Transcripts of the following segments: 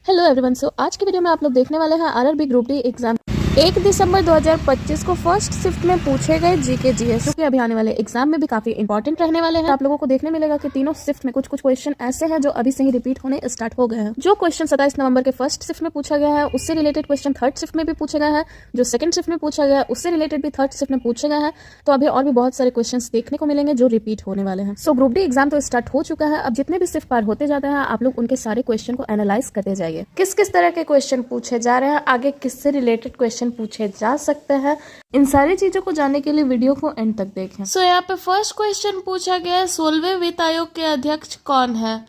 Hello everyone. सो आज की video में आप लोग देखने वाले हैं आरआरबी ग्रुप डी एग्जाम 1 दिसंबर 2025 को फर्स्ट शिफ्ट में पूछे गए जीके जीएस, जो कि अभी आने वाले एग्जाम में भी काफी इंपॉर्टेंट रहने वाले हैं। आप लोगों को देखने मिलेगा कि तीनों शिफ्ट में कुछ कुछ क्वेश्चन ऐसे हैं जो अभी से ही रिपीट होने स्टार्ट हो गए हैं। जो क्वेश्चन 27 नवंबर के फर्स्ट शिफ्ट में पूछा गया है उससे रिलेटेड क्वेश्चन थर्ड शिफ्ट में भी पूछे गए हैं, जो सेकंड शिफ्ट में पूछा गया है उससे रिलेटेड भी थर्ड शिफ्ट में पूछे गए हैं। तो अभी और भी बहुत सारे क्वेश्चन देखने को मिलेंगे जो रिपीट होने वाले हैं। सो ग्रुप डी एग्जाम तो स्टार्ट हो चुका है। अब जितने भी शिफ्ट पार होते जाते हैं आप लोग उनके सारे क्वेश्चन को एनालाइज करते जाइए, किस किस तरह के क्वेश्चन पूछे जा रहे हैं, आगे किससे रिलेटेड क्वेश्चन पूछे जा सकते हैं। इन सारी चीजों को जानने के लिए वीडियो को एंड तक देखें। सो यहाँ पे फर्स्ट क्वेश्चन पूछा गया है 16वें वित्त आयोग के अध्यक्ष कौन है।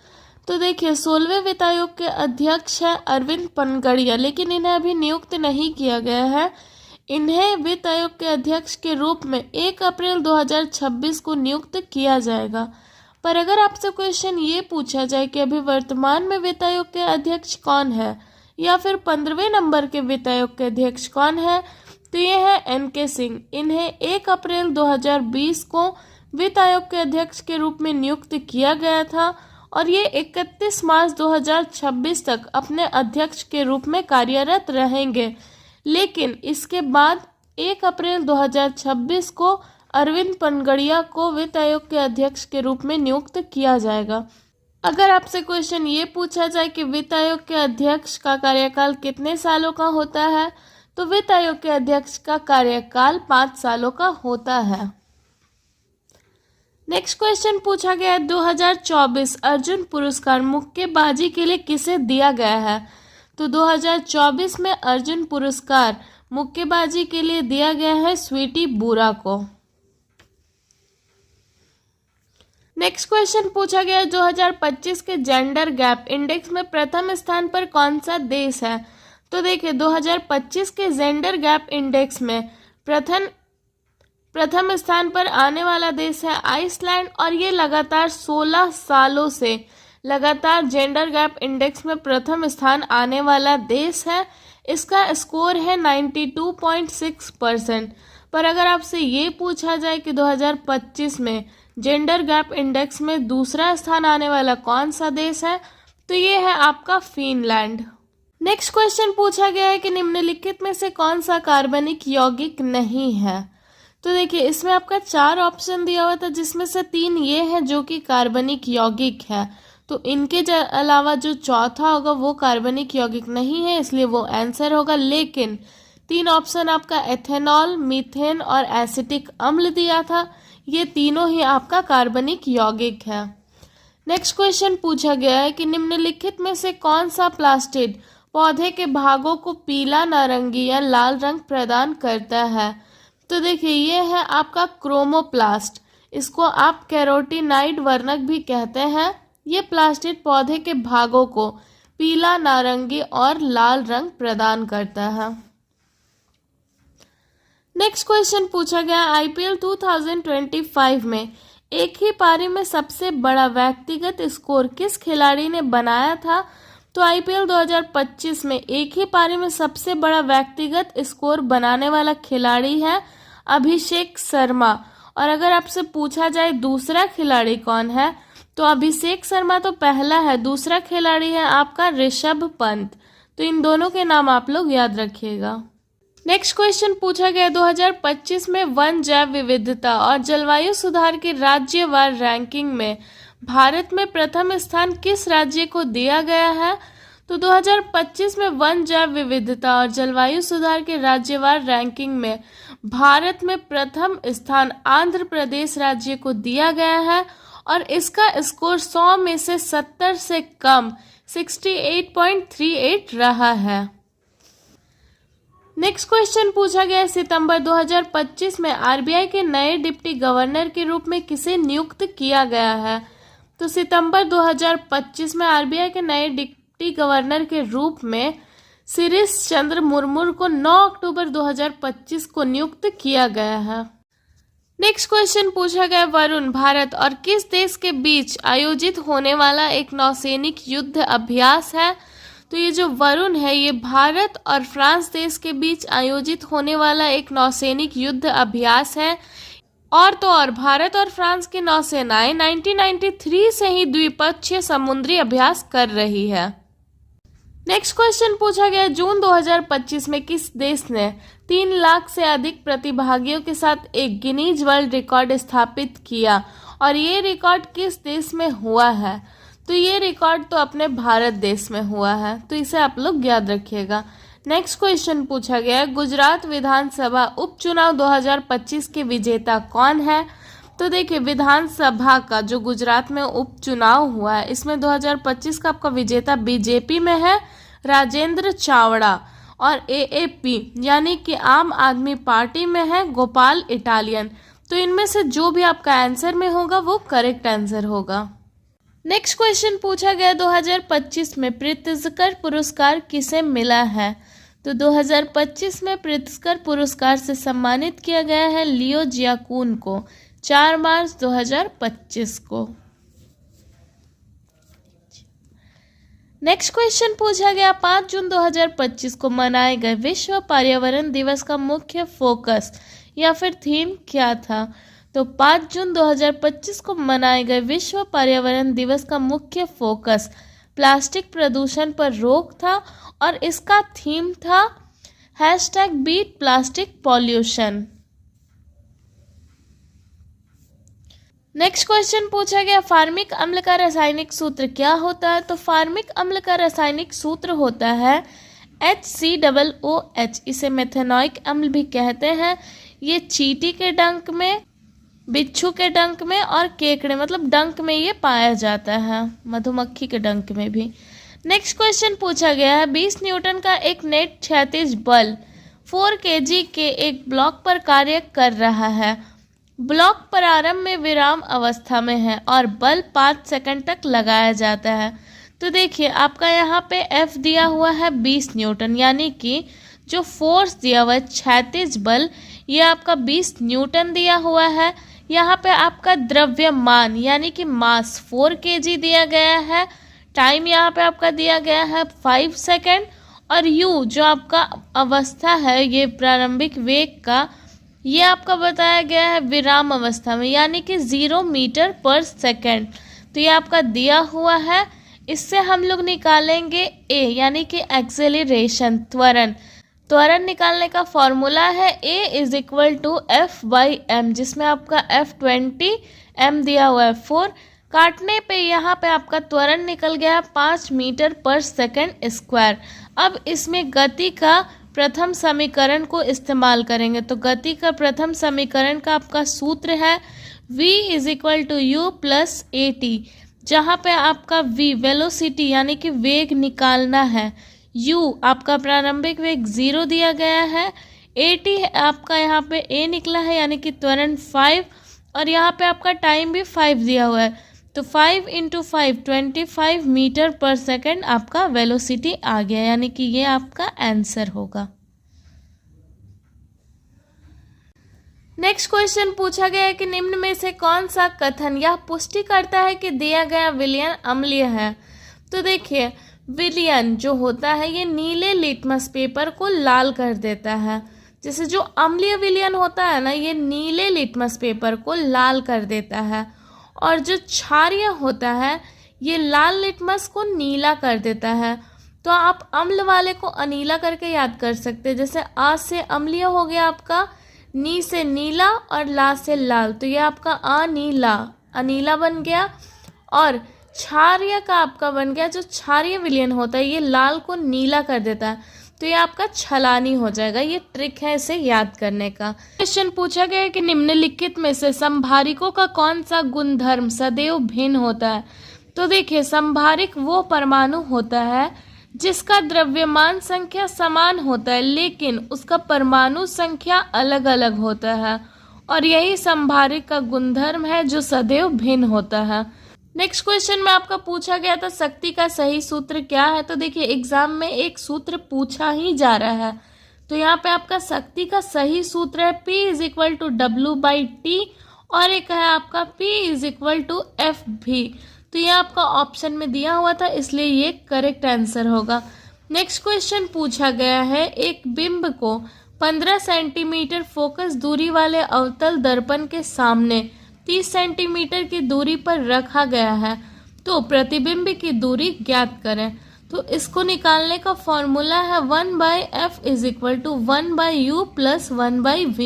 तो देखिए 16वें वित्त आयोग के अध्यक्ष है अरविंद पनगड़िया, लेकिन इन्हें अभी नियुक्त नहीं किया गया है। इन्हें वित्त आयोग के अध्यक्ष के रूप में 1 अप्रैल 2026 को नियुक्त किया जाएगा। पर अगर आपसे क्वेश्चन ये पूछा जाए कि अभी वर्तमान में वित्त आयोग के अध्यक्ष कौन है या फिर 15वें नंबर के वित्त आयोग के अध्यक्ष कौन है, तो ये है एनके सिंह। इन्हें 1 अप्रैल 2020 को वित्त आयोग के अध्यक्ष के रूप में नियुक्त किया गया था और ये 31 मार्च 2026 तक अपने अध्यक्ष के रूप में कार्यरत रहेंगे। लेकिन इसके बाद 1 अप्रैल 2026 को अरविंद पनगड़िया को वित्त आयोग के अध्यक्ष के रूप में नियुक्त किया जाएगा। अगर आपसे क्वेश्चन ये पूछा जाए कि वित्त आयोग के अध्यक्ष का कार्यकाल कितने सालों का होता है, तो वित्त आयोग के अध्यक्ष का कार्यकाल 5 सालों का होता है। नेक्स्ट क्वेश्चन पूछा गया है 2024 अर्जुन पुरस्कार मुक्केबाजी के लिए किसे दिया गया है। तो 2024 में अर्जुन पुरस्कार मुक्केबाजी के लिए दिया गया है स्वीटी बुरा को। नेक्स्ट क्वेश्चन पूछा गया 2025 के जेंडर गैप इंडेक्स में प्रथम स्थान पर कौन सा देश है। तो देखिए 2025 के जेंडर गैप इंडेक्स में प्रथम स्थान पर आने वाला देश है आइसलैंड और ये लगातार 16 सालों से लगातार जेंडर गैप इंडेक्स में प्रथम स्थान आने वाला देश है। इसका स्कोर है 92.6%। पर अगर आपसे ये पूछा जाए कि 2025 में जेंडर गैप इंडेक्स में दूसरा स्थान आने वाला कौन सा देश है, तो ये है आपका फिनलैंड। नेक्स्ट क्वेश्चन पूछा गया है कि निम्नलिखित में से कौन सा कार्बनिक यौगिक नहीं है। तो देखिए इसमें आपका 4 ऑप्शन दिया हुआ था, जिसमें से 3 ये हैं जो कि कार्बनिक यौगिक है। तो इनके अलावा जो चौथा होगा वो कार्बनिक यौगिक नहीं है, इसलिए वो आंसर होगा। लेकिन 3 ऑप्शन आपका एथेनॉल, मीथेन और एसिटिक अम्ल दिया था, ये तीनों ही आपका कार्बनिक यौगिक है। नेक्स्ट क्वेश्चन पूछा गया है कि निम्नलिखित में से कौन सा प्लास्टिड पौधे के भागों को पीला, नारंगी या लाल रंग प्रदान करता है। तो देखिए ये है आपका क्रोमोप्लास्ट, इसको आप कैरोटीनाइड वर्णक भी कहते हैं। ये प्लास्टिड पौधे के भागों को पीला, नारंगी और लाल रंग प्रदान करता है। नेक्स्ट क्वेश्चन पूछा गया आईपीएल 2025 में एक ही पारी में सबसे बड़ा व्यक्तिगत स्कोर किस खिलाड़ी ने बनाया था। तो आईपीएल 2025 में एक ही पारी में सबसे बड़ा व्यक्तिगत स्कोर बनाने वाला खिलाड़ी है अभिषेक शर्मा। और अगर आपसे पूछा जाए दूसरा खिलाड़ी कौन है, तो अभिषेक शर्मा तो पहला है, दूसरा खिलाड़ी है आपका ऋषभ पंत। तो इन दोनों के नाम आप लोग याद रखिएगा। नेक्स्ट क्वेश्चन पूछा गया 2025 में वन जैव विविधता और जलवायु सुधार की राज्यवार रैंकिंग में भारत में प्रथम स्थान किस राज्य को दिया गया है। तो 2025 में वन जैव विविधता और जलवायु सुधार के राज्यवार रैंकिंग में भारत में प्रथम स्थान आंध्र प्रदेश राज्य को दिया गया है और इसका स्कोर 100 में से 70 से कम 68.38 रहा है। नेक्स्ट क्वेश्चन पूछा गया सितंबर 2025 में आरबीआई के नए डिप्टी गवर्नर के रूप में किसे नियुक्त किया गया है। तो सितंबर 2025 में आरबीआई के नए डिप्टी गवर्नर के रूप में शिरीष चंद्र मुर्मू को 9 अक्टूबर 2025 को नियुक्त किया गया है। नेक्स्ट क्वेश्चन पूछा गया वरुण भारत और किस देश के बीच आयोजित होने वाला एक नौसैनिक युद्ध अभ्यास है। तो ये जो वरुण है ये भारत और फ्रांस देश के बीच आयोजित होने वाला एक नौसैनिक युद्ध अभ्यास है। और तो और भारत और फ्रांस की नौसेनाएं 1993 से ही द्विपक्षीय समुद्री अभ्यास कर रही है। नेक्स्ट क्वेश्चन पूछा गया जून 2025 में किस देश ने 3 लाख से अधिक प्रतिभागियों के साथ एक गिनीज वर्ल्ड रिकॉर्ड स्थापित किया और ये रिकॉर्ड किस देश में हुआ है? तो ये रिकॉर्ड तो अपने भारत देश में हुआ है, तो इसे आप लोग याद रखिएगा। नेक्स्ट क्वेश्चन पूछा गया है गुजरात विधानसभा उपचुनाव 2025 के विजेता कौन है? तो देखिए विधानसभा का जो गुजरात में उपचुनाव हुआ है इसमें 2025 का आपका विजेता बीजेपी में है राजेंद्र चावड़ा और एएपी यानी कि आम आदमी पार्टी में है गोपाल इटालियन। तो इनमें से जो भी आपका आंसर में होगा वो करेक्ट आंसर होगा। नेक्स्ट क्वेश्चन पूछा गया 2025 में प्रित्जकर पुरस्कार किसे मिला है? तो 2025 में प्रित्जकर पुरस्कार से सम्मानित किया गया है लियो जियाकून को 4 मार्च 2025 को। नेक्स्ट क्वेश्चन पूछा गया 5 जून 2025 को मनाए गए विश्व पर्यावरण दिवस का मुख्य फोकस या फिर थीम क्या था? तो 5 जून 2025 को मनाए गए विश्व पर्यावरण दिवस का मुख्य फोकस प्लास्टिक प्रदूषण पर रोक था और इसका थीम था #beat plastic pollution. Next question पूछा गया फार्मिक अम्ल का रासायनिक सूत्र क्या होता है? तो फार्मिक अम्ल का रासायनिक सूत्र होता है HCOOH। इसे मेथेनॉइक अम्ल भी कहते हैं। ये चींटी के डंक में, बिच्छू के डंक में और केकड़े मतलब डंक में ये पाया जाता है, मधुमक्खी के डंक में भी। नेक्स्ट क्वेश्चन पूछा गया है 20 न्यूटन का एक नेट क्षैतिज बल 4 kg के एक ब्लॉक पर कार्य कर रहा है। ब्लॉक प्रारंभ में विराम अवस्था में है और बल 5 सेकंड तक लगाया जाता है। तो देखिए आपका यहाँ पे F दिया हुआ है 20 न्यूटन यानी कि जो फोर्स दिया हुआ है क्षैतिज बल ये आपका 20 न्यूटन दिया हुआ है। यहाँ पे आपका द्रव्यमान यानी कि मास 4 kg दिया गया है। टाइम यहाँ पे आपका दिया गया है 5 सेकंड और U जो आपका अवस्था है ये प्रारंभिक वेग का ये आपका बताया गया है विराम अवस्था में यानी कि 0 मीटर पर सेकंड। तो ये आपका दिया हुआ है। इससे हम लोग निकालेंगे A यानी कि एक्सेलरेशन त्वरण। त्वरण निकालने का फॉर्मूला है A = F/m जिसमें आपका F20 m दिया हुआ है 4। काटने पे यहाँ पे आपका त्वरण निकल गया 5 मीटर पर सेकंड स्क्वायर। अब इसमें गति का प्रथम समीकरण को इस्तेमाल करेंगे। तो गति का प्रथम समीकरण का आपका सूत्र है V = U + AT जहाँ पे आपका V वेलोसिटी यानी कि वेग निकालना है, U आपका प्रारंभिक वेग 0 दिया गया है, AT आपका यहाँ पे A निकला है यानी कि त्वरण 5 और यहाँ पे आपका टाइम भी 5 दिया हुआ है। तो 5 × 5 25 मीटर पर सेकंड आपका वेलोसिटी आ गया यानी कि ये आपका आंसर होगा। नेक्स्ट क्वेश्चन पूछा गया है कि निम्न में से कौन सा कथन यह पुष्टि करता है कि दिया गया विलयन अम्लीय है? तो देखिए विलयन जो होता है ये नीले लिटमस पेपर को लाल कर देता है। जैसे जो अम्लीय विलयन होता है ना ये नीले लिटमस पेपर को लाल कर देता है और जो क्षारीय होता है ये लाल लिटमस को नीला कर देता है। तो आप अम्ल वाले को अनीला करके याद कर सकते हैं। जैसे आ से अम्लीय हो गया आपका, नी से नीला और ला से लाल, तो ये आपका अनीला अनीला बन गया। और क्षारीय का आपका बन गया जो क्षारीय विलयन होता है ये लाल को नीला कर देता है, तो ये आपका छलानी हो जाएगा। ये ट्रिक है इसे याद करने का। क्वेश्चन पूछा गया है कि निम्नलिखित में से संभारिकों का कौन सा गुणधर्म सदैव भिन्न होता है? तो देखिए संभारिक वो परमाणु होता है जिसका द्रव्यमान संख्या समान होता है लेकिन उसका परमाणु संख्या अलग अलग होता है और यही संभारिक का गुणधर्म है जो सदैव भिन्न होता है। नेक्स्ट क्वेश्चन में आपका पूछा गया था शक्ति का सही सूत्र क्या है? तो देखिए एग्जाम में एक सूत्र पूछा ही जा रहा है, तो यहाँ पे आपका शक्ति का सही सूत्र है P = W/T और एक है आपका P = F/v। तो ये आपका ऑप्शन में दिया हुआ था इसलिए ये करेक्ट आंसर होगा। नेक्स्ट क्वेश्चन पूछा गया है एक बिंब को 15 सेंटीमीटर फोकस दूरी वाले अवतल दर्पण के सामने 30 सेंटीमीटर की दूरी पर रखा गया है, तो प्रतिबिंब की दूरी ज्ञात करें। तो इसको निकालने का फॉर्मूला है 1/f is equal to 1/u plus 1/v।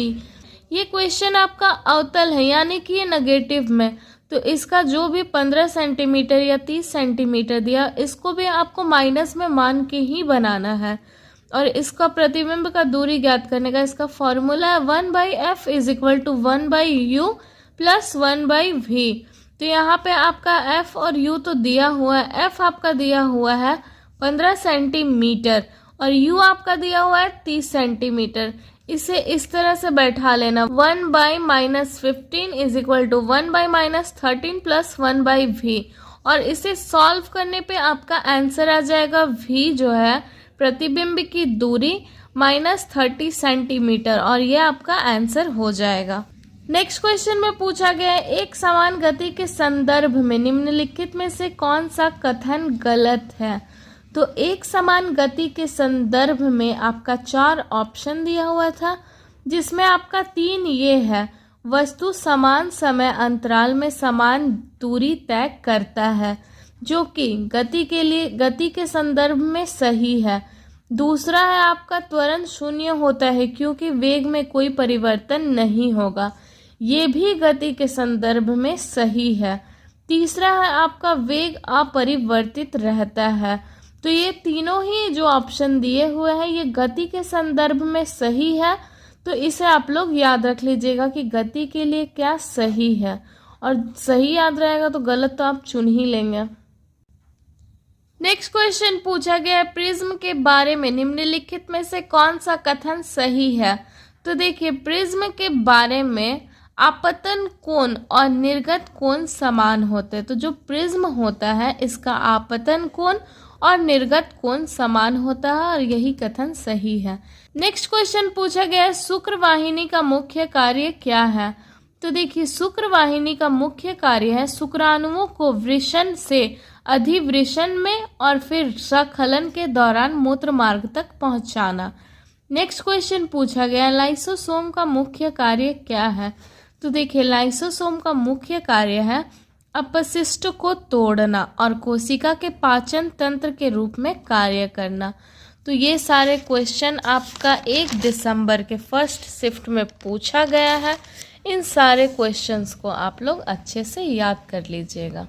ये क्वेश्चन आपका अवतल है यानी कि ये नेगेटिव में, तो इसका जो भी 15 सेंटीमीटर या 30 सेंटीमीटर दिया इसको भी आपको माइनस में मान के ही बनाना है। और इसका प्रतिबिंब का दूरी ज्ञात करने का इसका फॉर्मूला है 1/f is equal to 1/u plus 1/v। तो यहाँ पे आपका f और u तो दिया हुआ है, f आपका दिया हुआ है 15 सेंटीमीटर और u आपका दिया हुआ है 30 सेंटीमीटर। इसे इस तरह से बैठा लेना 1/-15 is equal to 1/-13 plus 1/v। और इसे सॉल्व करने पे आपका आंसर आ जाएगा v जो है प्रतिबिंब की दूरी -30 सेंटीमीटर, और ये आपका आंसर हो जाएगा। नेक्स्ट क्वेश्चन में पूछा गया है एक समान गति के संदर्भ में निम्नलिखित में से कौन सा कथन गलत है। तो एक समान गति के संदर्भ में आपका 4 ऑप्शन दिया हुआ था, जिसमें आपका 3 ये है, वस्तु समान समय अंतराल में समान दूरी तय करता है, जो कि गति के संदर्भ में सही है। दूसरा है आपका त्वरण शून्य होता है क्योंकि वेग में कोई परिवर्तन नहीं होगा, ये भी गति के संदर्भ में सही है। तीसरा है आपका वेग अपरिवर्तित रहता है। तो ये तीनों ही जो ऑप्शन दिए हुए हैं ये गति के संदर्भ में सही है, तो इसे आप लोग याद रख लीजिएगा कि गति के लिए क्या सही है, और सही याद रहेगा तो गलत तो आप चुन ही लेंगे। नेक्स्ट क्वेश्चन पूछा गया है प्रिज्म के बारे में निम्नलिखित में से कौन सा कथन सही है। तो देखिए प्रिज्म के बारे में आपतन कोण और निर्गत कोण समान होते हैं, तो जो प्रिज्म होता है इसका आपतन कोण और निर्गत कोण समान होता है, और यही कथन सही है। नेक्स्ट क्वेश्चन पूछा गया है शुक्र वाहिनी का मुख्य कार्य क्या है। तो देखिए शुक्र वाहिनी का मुख्य कार्य है शुक्राणुओं को वृषण से अधिवृषण में और फिर स्खलन के दौरान मूत्र मार्ग तक पहुंचाना। नेक्स्ट क्वेश्चन पूछा गया है लाइसोसोम का मुख्य कार्य क्या है। तो देखिए लाइसोसोम का मुख्य कार्य है अपशिष्ट को तोड़ना और कोशिका के पाचन तंत्र के रूप में कार्य करना। तो ये सारे क्वेश्चन आपका 1 दिसंबर के फर्स्ट शिफ्ट में पूछा गया है। इन सारे क्वेश्चंस को आप लोग अच्छे से याद कर लीजिएगा।